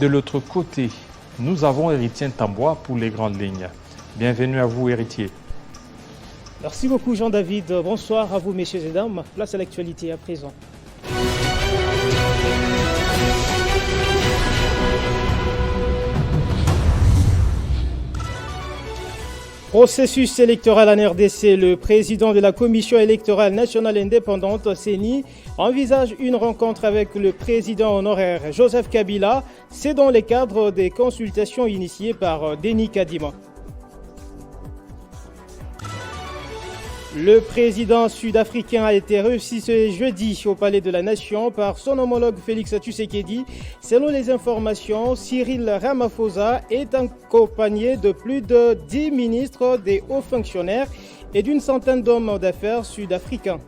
De l'autre côté, nous avons Héritier Ntambois pour les grandes lignes. Bienvenue à vous, Héritier. Merci beaucoup, Jean-David. Bonsoir à vous, messieurs et dames. Place à l'actualité à présent. Processus électoral en RDC, le président de la Commission électorale nationale indépendante, CENI, envisage une rencontre avec le président honoraire Joseph Kabila. C'est dans le cadre des consultations initiées par Denis Kadima. Le président sud-africain a été reçu ce jeudi au Palais de la Nation par son homologue Félix Tshisekedi. Selon les informations, Cyril Ramaphosa est accompagné de plus de 10 ministres, des hauts fonctionnaires et d'une centaine d'hommes d'affaires sud-africains.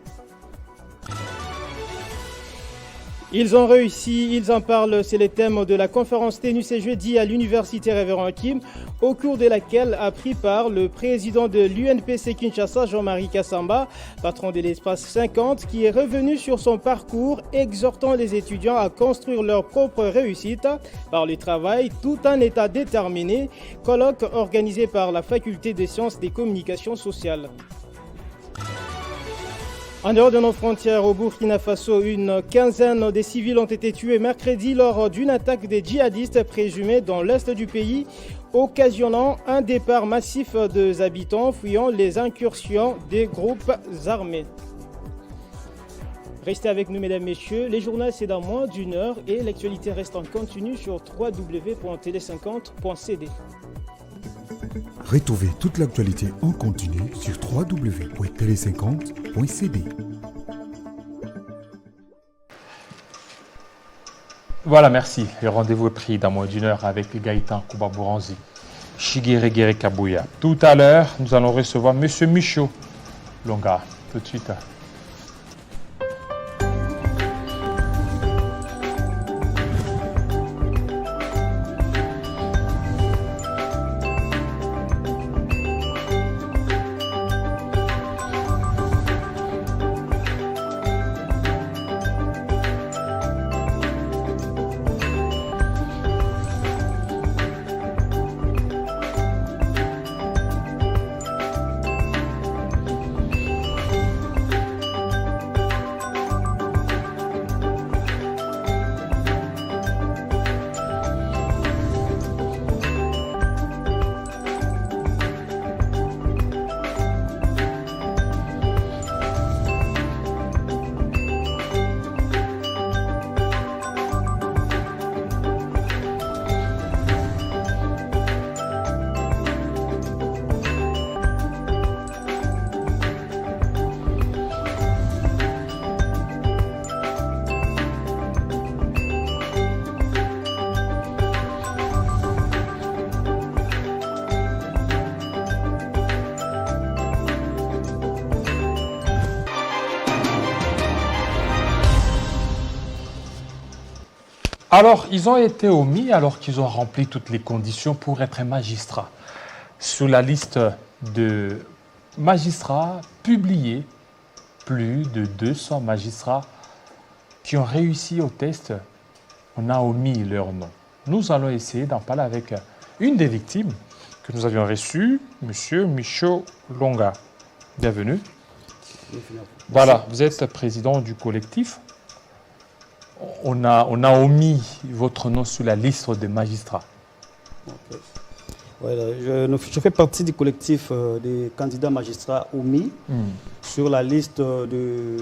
Ils ont réussi, ils en parlent, c'est le thème de la conférence tenue ce jeudi à l'université Révérend Kim, au cours de laquelle a pris part le président de l'UNPC Kinshasa, Jean-Marie Kassamba, patron de l'espace 50, qui est revenu sur son parcours, exhortant les étudiants à construire leur propre réussite par le travail, tout en état déterminé, colloque organisé par la faculté des sciences des communications sociales. En dehors de nos frontières, au Burkina Faso, une quinzaine de civils ont été tués mercredi lors d'une attaque des djihadistes présumés dans l'est du pays, occasionnant un départ massif des habitants fuyant les incursions des groupes armés. Restez avec nous, mesdames, messieurs. Les journaux, c'est dans moins d'une heure et l'actualité reste en continu sur www.tele50.cd. Retrouvez toute l'actualité en continu sur www.tele50.cd. Voilà, merci. Le rendez-vous est pris dans moins d'une heure avec Gaëtan Koubabouranzi, Shigere Kabouya. Tout à l'heure, nous allons recevoir M. Michaud Longa. Tout de suite. Alors, ils ont été omis alors qu'ils ont rempli toutes les conditions pour être magistrats. Sur la liste de magistrats publiés, plus de 200 magistrats qui ont réussi au test, on a omis leur nom. Nous allons essayer d'en parler avec une des victimes que nous avions reçues, M. Michaud Longa. Bienvenue. Voilà, vous êtes président du collectif. On a omis votre nom sur la liste des magistrats. Okay. Voilà, je fais partie du collectif des candidats magistrats omis sur la liste de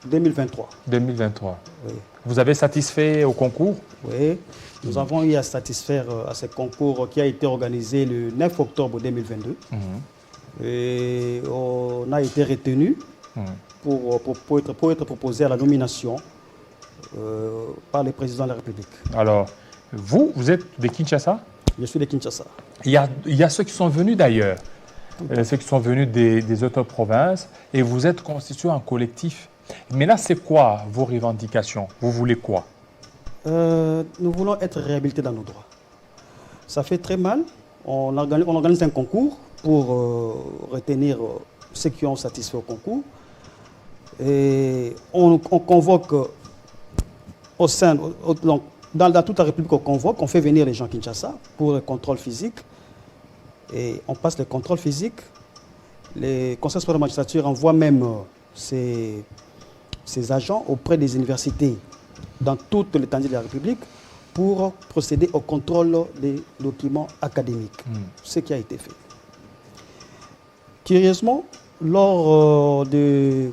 2023. 2023. Oui. Vous avez satisfait au concours? Oui, nous avons eu à satisfaire à ce concours qui a été organisé le 9 octobre 2022. Et on a été retenu pour être proposé à la nomination par le président de la République. Alors, vous êtes de Kinshasa? Je suis de Kinshasa. Il y a ceux qui sont venus d'ailleurs, ceux qui sont venus des autres provinces, et vous êtes constitué en collectif. Mais là, c'est quoi vos revendications? Vous voulez quoi? Nous voulons être réhabilités dans nos droits. Ça fait très mal. On organise un concours pour retenir ceux qui ont satisfait au concours. Et on convoque dans toute la République, on convoque, on fait venir les gens à Kinshasa pour le contrôle physique. Et on passe le contrôle physique. Les conseils supérieurs de la magistrature envoient même ces agents auprès des universités dans toute l'étendue de la République pour procéder au contrôle des documents académiques, ce qui a été fait. Curieusement, lors de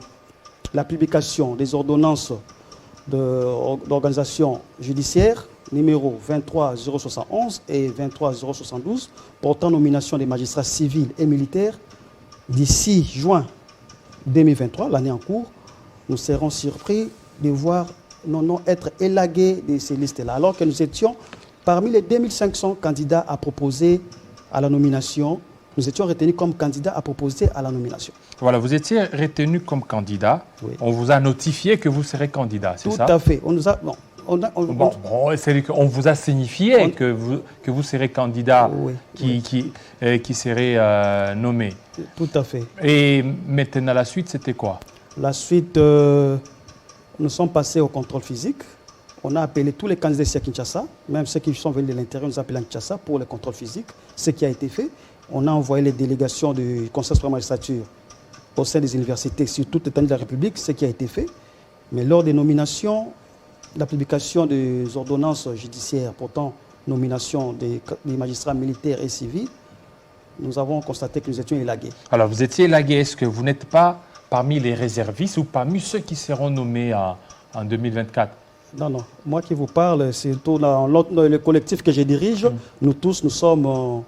la publication des ordonnances d'organisation judiciaire numéro 23071 et 23072 portant nomination des magistrats civils et militaires d'ici juin 2023, l'année en cours, nous serons surpris de voir nos noms être élagués de ces listes-là, alors que nous étions parmi les 2500 candidats à proposer à la nomination. Nous étions retenus comme candidats à proposer à la nomination. Voilà, vous étiez retenu comme candidat. Oui. On vous a notifié que vous serez candidat, c'est ça? Tout à fait. On nous a... Bon, c'est qu'on vous a signifié que vous serez candidat Oui, qui serait nommé. Tout à fait. Et maintenant, la suite, c'était quoi? La suite, nous sommes passés au contrôle physique. On a appelé tous les candidats ici à Kinshasa, même ceux qui sont venus de l'intérieur, nous appelons à Kinshasa pour le contrôle physique, ce qui a été fait. On a envoyé les délégations du Conseil supérieur de la magistrature au sein des universités sur toute l'étendue de la République, ce qui a été fait. Mais lors des nominations, la publication des ordonnances judiciaires portant nomination des magistrats militaires et civils, nous avons constaté que nous étions élagués. Alors, vous étiez élagué. Est-ce que vous n'êtes pas parmi les réservistes ou parmi ceux qui seront nommés en 2024? Non, non. Moi qui vous parle, c'est dans le collectif que je dirige. Nous tous, nous sommes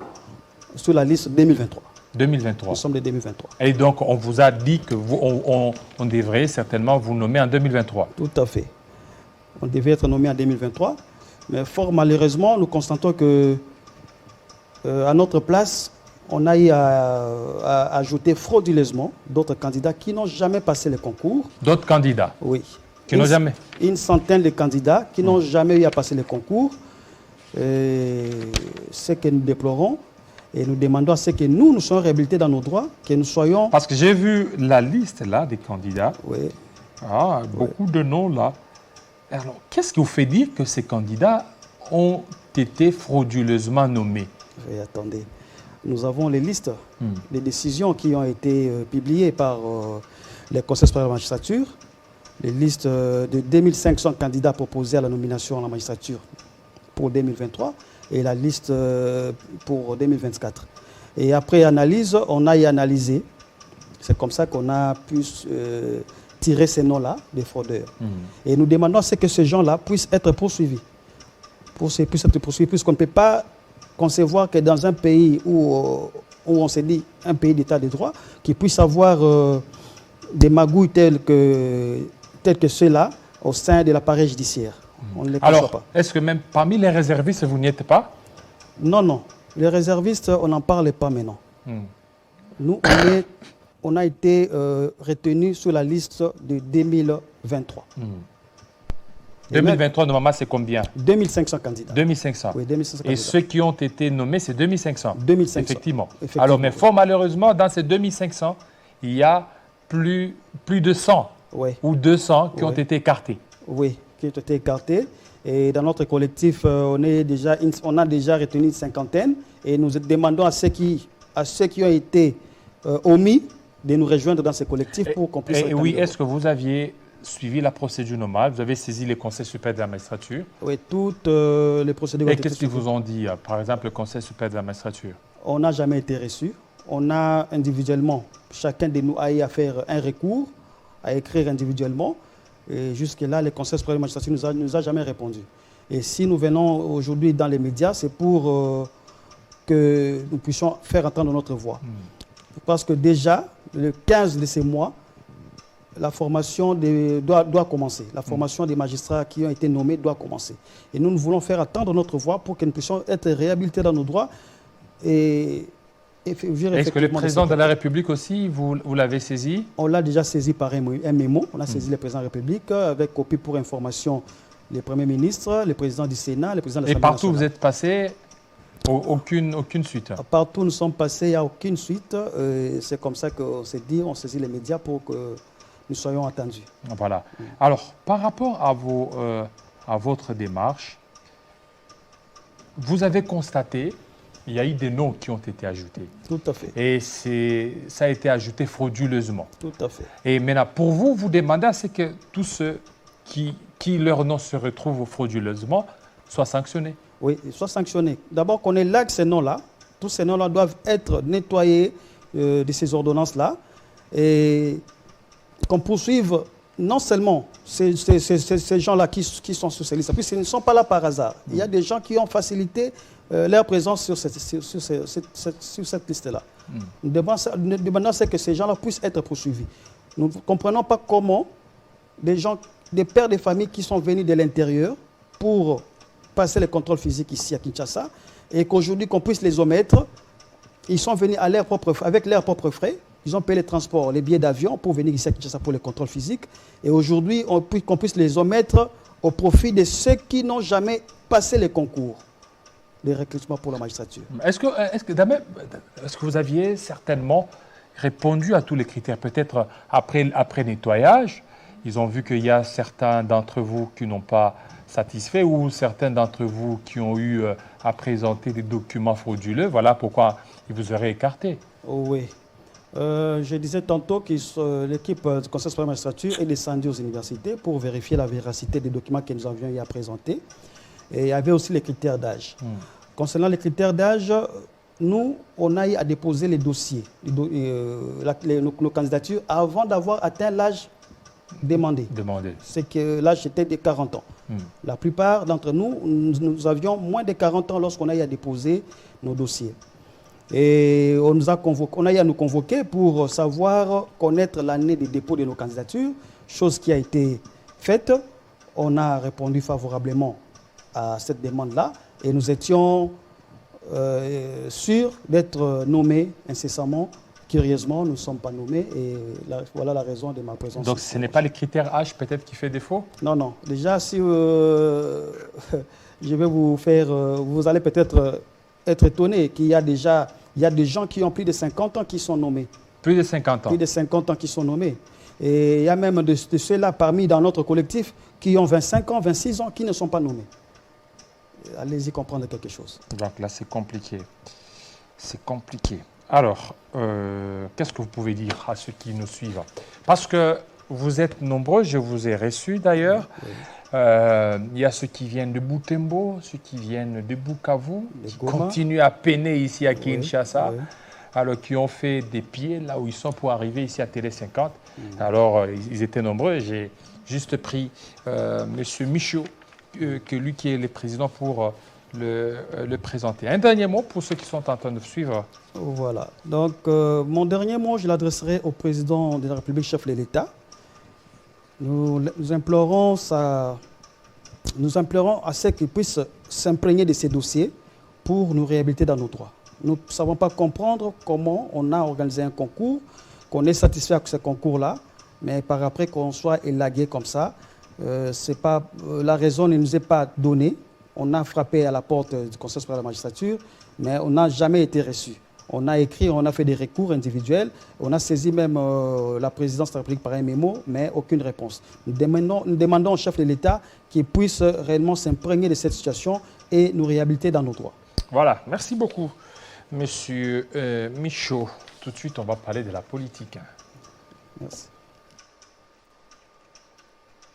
sur la liste 2023. 2023. Nous sommes de 2023. Et donc, on vous a dit que on devrait certainement vous nommer en 2023. Tout à fait. On devait être nommé en 2023. Mais fort malheureusement, nous constatons que à notre place, on a eu à ajouter frauduleusement d'autres candidats qui n'ont jamais passé le concours. D'autres candidats? Oui. Qui n'ont jamais? Une centaine de candidats qui n'ont jamais eu à passer le concours. Ce que nous déplorons. Et nous demandons à ce que nous soyons réhabilités dans nos droits, que nous soyons... Parce que j'ai vu la liste là des candidats. Oui. Ah, beaucoup de noms là. Alors, qu'est-ce qui vous fait dire que ces candidats ont été frauduleusement nommés? Oui, attendez. Nous avons les listes, les décisions qui ont été publiées par les conseils supérieurs de la magistrature, les listes de 2500 candidats proposés à la nomination à la magistrature pour 2023 et la liste pour 2024. Et après analyse, on a y analysé. C'est comme ça qu'on a pu tirer ces noms-là des fraudeurs. Et nous demandons à ce que ces gens-là puissent être poursuivis. Puissent être poursuivis, puisqu'on ne peut pas concevoir que dans un pays où on se dit un pays d'état de droit, qu'il puisse avoir des magouilles telles que ceux-là au sein de l'appareil judiciaire. On ne les conçoit pas. Alors, est-ce que même parmi les réservistes, vous n'y êtes pas? Non, non. Les réservistes, on n'en parle pas maintenant. Nous, on a été retenus sur la liste de 2023. 2023, normalement, c'est combien? 2500 candidats. 2500. Oui, 2500 Et candidats. ceux qui ont été nommés, c'est 2500. 2500. Effectivement. Effectivement. Alors, mais fort malheureusement, dans ces 2500, il y a plus de 100 Oui. ou 200 qui ont Oui. été écartés. Oui, qui ont été écartés. Et dans notre collectif, on a déjà retenu une cinquantaine. Et nous demandons à ceux qui ont été omis de nous rejoindre dans ce collectif pour qu'on puisse... Et oui, est-ce que vous aviez suivi la procédure normale? Vous avez saisi les conseils supérieurs de la magistrature? Oui, toutes les procédures ont Et été qu'est-ce qu'ils suivies. vous ont dit, par exemple, le conseil supérieur de la magistrature? On n'a jamais été reçus. On a individuellement, chacun de nous a eu à faire un recours, à écrire individuellement. Et jusque-là, le conseil supérieur de la magistrature nous a jamais répondu. Et si nous venons aujourd'hui dans les médias, c'est pour que nous puissions faire entendre notre voix. Parce que déjà, le 15 de ce mois, la formation doit commencer. La formation des magistrats qui ont été nommés doit commencer. Et nous voulons faire entendre notre voix pour que nous puissions être réhabilités dans nos droits. Est-ce que le président de la République aussi, vous l'avez saisi? On l'a déjà saisi par un mémo. On a saisi le président de la République avec copie pour information les premiers ministres, le président du Sénat, le président de l'Assemblée nationale. Et partout où vous êtes passé, aucune suite? Partout où nous sommes passés, il n'y a aucune suite. C'est comme ça qu'on s'est dit, on saisit les médias pour que nous soyons entendus. Voilà. Alors, par rapport à votre démarche, vous avez constaté, il y a eu des noms qui ont été ajoutés. Tout à fait. Et ça a été ajouté frauduleusement. Tout à fait. Et maintenant, pour vous, vous demandez à ce que tous ceux qui leur nom se retrouvent frauduleusement soient sanctionnés. Oui, ils soient sanctionnés. D'abord, qu'on élègue ces noms-là. Tous ces noms-là doivent être nettoyés de ces ordonnances-là. Et qu'on poursuive non seulement ces gens-là qui sont sur ces listes, puis ils ne sont pas là par hasard. Il y a des gens qui ont facilité leur présence sur cette liste-là. Nous demandons que ces gens-là puissent être poursuivis. Nous ne comprenons pas comment des pères de famille qui sont venus de l'intérieur pour passer les contrôles physiques ici à Kinshasa, et qu'aujourd'hui qu'on puisse les omettre. Ils sont venus avec leurs propres frais. Ils ont payé les transports, les billets d'avion pour venir ici à Kinshasa pour les contrôles physiques. Et aujourd'hui, qu'on puisse les omettre au profit de ceux qui n'ont jamais passé les concours de recrutement pour la magistrature. Est-ce que vous aviez certainement répondu à tous les critères? Peut-être après nettoyage, ils ont vu qu'il y a certains d'entre vous qui n'ont pas satisfait, ou certains d'entre vous qui ont eu à présenter des documents frauduleux. Voilà pourquoi ils vous auraient écarté. Oui. Je disais tantôt que l'équipe du Conseil supérieur de la magistrature est descendue aux universités pour vérifier la véracité des documents que nous avions eu à présenter. Et il y avait aussi les critères d'âge. Concernant les critères d'âge, nous, on a eu à déposer les dossiers, nos candidatures, avant d'avoir atteint l'âge demandé. C'est que l'âge était de 40 ans. La plupart d'entre nous, nous avions moins de 40 ans lorsqu'on a eu à déposer nos dossiers. Et on a eu à nous convoquer pour savoir connaître l'année de dépôt de nos candidatures, chose qui a été faite. On a répondu favorablement à cette demande-là et nous étions sûrs d'être nommés incessamment. Curieusement, nous ne sommes pas nommés et voilà la raison de ma présence. Donc ce n'est pas les critères H peut-être qui fait défaut? Non, non. Déjà, si je vais vous faire... vous allez peut-être être étonné qu'il y a des gens qui ont plus de 50 ans qui sont nommés. Plus de 50 ans? Plus de 50 ans qui sont nommés. Et il y a même de ceux-là dans notre collectif qui ont 25 ans, 26 ans qui ne sont pas nommés. Allez-y comprendre quelque chose. Donc là, c'est compliqué. C'est compliqué. Alors, qu'est-ce que vous pouvez dire à ceux qui nous suivent? Parce que vous êtes nombreux, je vous ai reçus d'ailleurs. Oui. Il y a ceux qui viennent de Butembo, ceux qui viennent de Bukavu, qui continuent à peiner ici à Kinshasa, alors qui ont fait des pieds là où ils sont pour arriver ici à Télé 50. Alors, ils étaient nombreux. J'ai juste pris M. Michaud, lui qui est le président, pour le présenter. Un dernier mot pour ceux qui sont en train de suivre. Voilà. Donc, mon dernier mot, je l'adresserai au président de la République, chef de l'État. Nous implorons à ce qu'il puisse s'imprégner de ces dossiers pour nous réhabiliter dans nos droits. Nous ne savons pas comprendre comment on a organisé un concours, qu'on est satisfait avec ce concours-là, mais par après qu'on soit élagué comme ça, la raison ne nous est pas donnée. On a frappé à la porte du Conseil supérieur de la magistrature, mais on n'a jamais été reçu. On a écrit, on a fait des recours individuels, on a saisi même la présidence de la République par un mémo, mais aucune réponse. Nous demandons au chef de l'État qu'il puisse réellement s'imprégner de cette situation et nous réhabiliter dans nos droits. Voilà, merci beaucoup, Monsieur Michaud. Tout de suite, on va parler de la politique. Merci.